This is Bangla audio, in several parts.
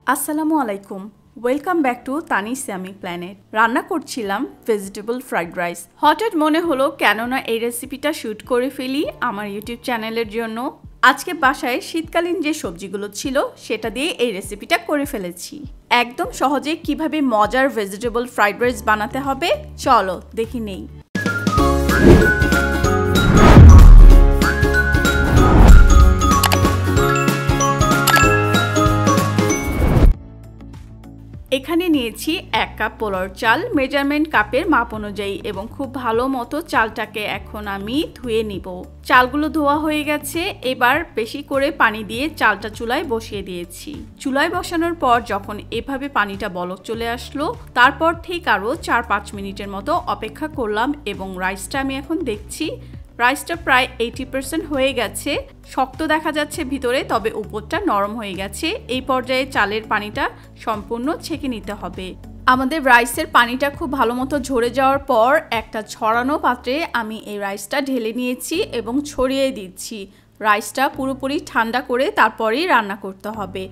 আসসালামু আলাইকুম, ওয়েলকাম ব্যাক টু তানি স্যামিক প্ল্যানেট। রান্না করছিলাম ভেজিটেবল ফ্রাইড রাইস। হঠাৎ মনে হলো কেননা এই রেসিপিটা শ্যুট করে ফেলি আমার ইউটিউব চ্যানেলের জন্য। আজকে বাসায় শীতকালীন যে সবজিগুলো ছিল সেটা দিয়ে এই রেসিপিটা করে ফেলেছি। একদম সহজে কিভাবে মজার ভেজিটেবল ফ্রাইড রাইস বানাতে হবে চলো দেখি নেই। এখানে নিয়েছি 1 কাপ পোলাওর চাল, মেজারমেন্ট কাপের মাপ অনুযায়ী, এবং খুব ভালো মতো চালটাকে এখন আমি ধুয়ে নিব। চালগুলো ধোয়া হয়ে গেছে। এবার বেশি করে পানি দিয়ে চালটা চুলায় বসিয়ে দিয়েছি। চুলায় বসানোর পর যখন এভাবে পানিটা বলক চলে আসলো, তারপর ঠিক আরও 4-5 মিনিটের মতো অপেক্ষা করলাম এবং রাইসটা আমি এখন দেখছি রাইসটা প্রায় 80% হয়ে গেছে। শক্ত দেখা যাচ্ছে ভিতরে, তবে উপরটা নরম হয়ে গেছে। এই পর্যায়ে চালের পানিটা সম্পূর্ণ ছেঁকে নিতে হবে। আমাদের রাইসের পানিটা খুব ভালো মতো ঝরে যাওয়ার পর একটা ছড়ানো পাত্রে আমি এই রাইসটা ঢেলে নিয়েছি এবং ছড়িয়ে দিচ্ছি। রাইসটা পুরোপুরি ঠান্ডা করে তারপরেই রান্না করতে হবে।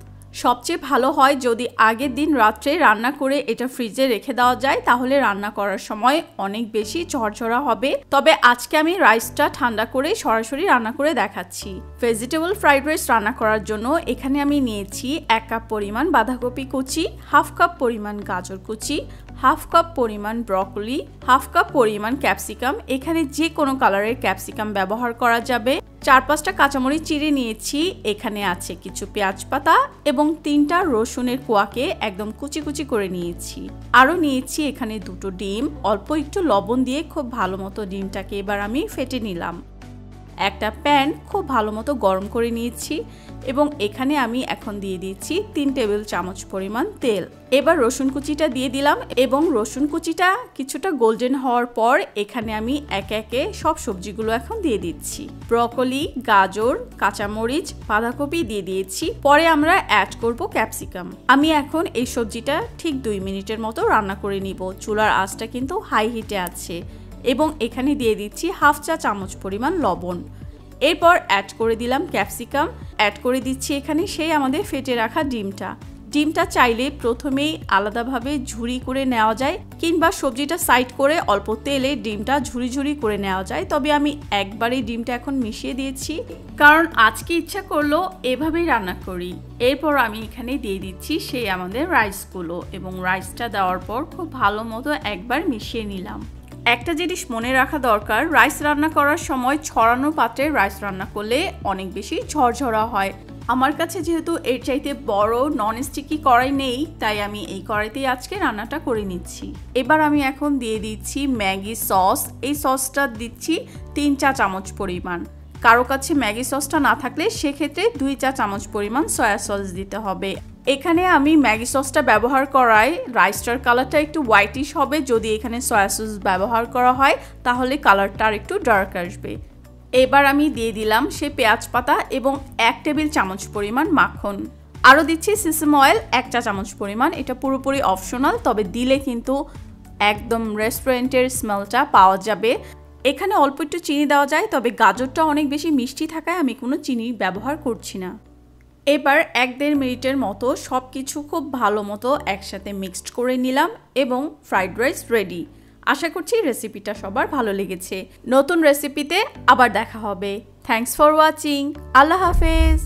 সবচেয়ে ভালো হয় যদি আগের দিন রাত্রে রান্না করে এটা ফ্রিজে রেখে দেওয়া যায়, তাহলে রান্না করার সময় অনেক বেশি ঝরঝরা হবে। তবে আজকে আমি রাইসটা ঠান্ডা করে সরাসরি রান্না করে দেখাচ্ছি। ভেজিটেবল ফ্রাইড রাইস রান্না করার জন্য এখানে আমি নিয়েছি 1 কাপ পরিমাণ বাঁধাকপি কুচি, 1/2 কাপ পরিমাণ গাজর কুচি, 1/2 কাপ পরিমাণ ব্রকলি, 1/2 কাপ পরিমাণ ক্যাপসিকাম। এখানে যে কোনো কালারের ক্যাপসিকাম ব্যবহার করা যাবে। 4-5টা কাঁচামরিচ চিড়ে নিয়েছি। এখানে আছে কিছু পেঁয়াজ পাতা এবং 3টা রসুনের কোয়াকে একদম কুচি কুচি করে নিয়েছি। আরও নিয়েছি এখানে 2টো ডিম। অল্প একটু লবণ দিয়ে খুব ভালো মতো ডিমটাকে এবার আমি ফেটে নিলাম। একটা প্যান খুব ভালো মতো গরম করে নিয়েছি এবং এখানে আমি এখন দিয়ে দিচ্ছি 3 টেবিল চামচ পরিমাণ তেল। এবার রসুন কুচিটা দিয়ে দিলাম এবং রসুন কুচিটা কিছুটা গোল্ডেন হওয়ার পর এখানে আমি একে একে সব সবজিগুলো এখন দিয়ে দিচ্ছি। ব্রকলি, গাজর, কাঁচামরিচ, বাঁধাকপি দিয়ে দিয়েছি। পরে আমরা অ্যাড করব ক্যাপসিকাম। আমি এখন এই সবজিটা ঠিক 2 মিনিটের মতো রান্না করে নিব। চুলার আঁচটা কিন্তু হাই হিটে আছে এবং এখানে দিয়ে দিচ্ছি 1/2 চা চামচ পরিমাণ লবণ। এরপর অ্যাড করে দিলাম ক্যাপসিকাম। অ্যাড করে দিচ্ছি এখানে সেই আমাদের ফেটে রাখা ডিমটা চাইলে প্রথমেই আলাদাভাবে ঝুরি করে নেওয়া যায়, কিংবা সবজিটা সাইড করে অল্প তেলে ডিমটা ঝুরি ঝুরি করে নেওয়া যায়। তবে আমি একবারেই ডিমটা এখন মিশিয়ে দিয়েছি, কারণ আজকে ইচ্ছা করলো এভাবেই রান্না করি। এরপর আমি এখানে দিয়ে দিচ্ছি সেই আমাদের রাইসগুলো এবং রাইসটা দেওয়ার পর খুব ভালো মতো একবার মিশিয়ে নিলাম। একটা জিনিস মনে রাখা দরকার, রাইস রান্না করার সময় ছড়ানো পাত্রে রাইস রান্না করলে অনেক বেশি ঝরঝরা হয়। আমার কাছে যেহেতু এর চাইতে বড় নন স্টিকি কড়াই নেই, তাই আমি এই কড়াইতেই আজকে রান্নাটা করে নিচ্ছি। এবার আমি এখন দিয়ে দিচ্ছি ম্যাগি সস। এই সসটা দিচ্ছি 3 চা চামচ পরিমাণ। কারো কাছে ম্যাগি সসটা না থাকলে সেক্ষেত্রে 2 চা চামচ পরিমাণ সয়া সস দিতে হবে। এখানে আমি ম্যাগি সসটা ব্যবহার করায় রাইসটার কালারটা একটু হোয়াইটিশ হবে। যদি এখানে সয়া সস ব্যবহার করা হয় তাহলে কালারটা আর একটু ডার্ক আসবে। এবার আমি দিয়ে দিলাম সে পেঁয়াজ পাতা এবং 1 টেবিল চামচ পরিমাণ মাখন। আরও দিচ্ছি সিসেম অয়েল 1 চা চামচ পরিমাণ। এটা পুরোপুরি অপশনাল, তবে দিলে কিন্তু একদম রেস্টুরেন্টের স্মেলটা পাওয়া যাবে। এখানে অল্প একটু চিনি দেওয়া যায়, তবে গাজরটা অনেক বেশি মিষ্টি থাকায় আমি কোনো চিনি ব্যবহার করছি না। এবার 1-1.5 মিনিটের মতো সব কিছু খুব ভালো মতো একসাথে মিক্সড করে নিলাম এবং ফ্রাইড রাইস রেডি। আশা করছি রেসিপিটা সবার ভালো লেগেছে। নতুন রেসিপিতে আবার দেখা হবে। Thanks for watching. আল্লাহ হাফেজ।